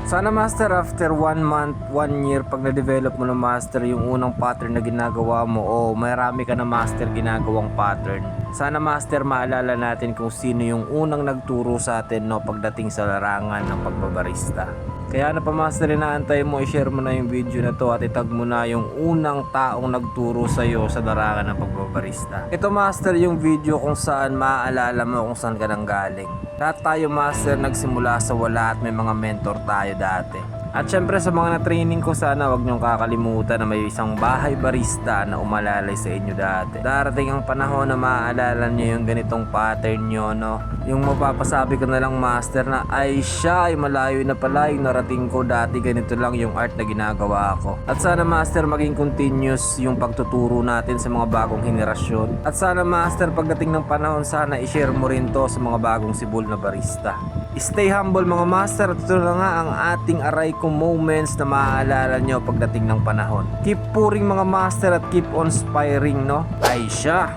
Sana master, after 1 month, 1 year, pag na-develop mo na master yung unang pattern na ginagawa mo, o marami ka na master ginagawang pattern, sana master maalala natin kung sino yung unang nagturo sa atin, no, pagdating sa larangan ng pagbabarista. Kaya na pa master, inaantay mo, i-share mo na yung video na to at itag mo na yung unang taong nagturo sa iyo sa larangan ng pagbabarista. Ito master yung video kung saan maaalala mo kung saan ka nang galing. Lahat tayo master nagsimula sa wala at may mga mentor tayo dati. At syempre sa mga na-training ko, sana wag niyong kakalimutan na may isang bahay barista na umalalay sa inyo dati. Darating ang panahon na maaalala niyo yung ganitong pattern nyo, no? Yung mapapasabi ko na lang master na ay siya ay malayo na pala yung narating ko dati, ganito lang yung art na ginagawa ko. At sana master maging continuous yung pagtuturo natin sa mga bagong henerasyon. At sana master pagdating ng panahon, sana i-share mo rin to sa mga bagong sibol na barista. Stay humble mga master, at ito na nga ang ating aray kong moments na maaalala nyo pagdating ng panahon. Keep pouring mga master at keep on inspiring, no? Ay siya!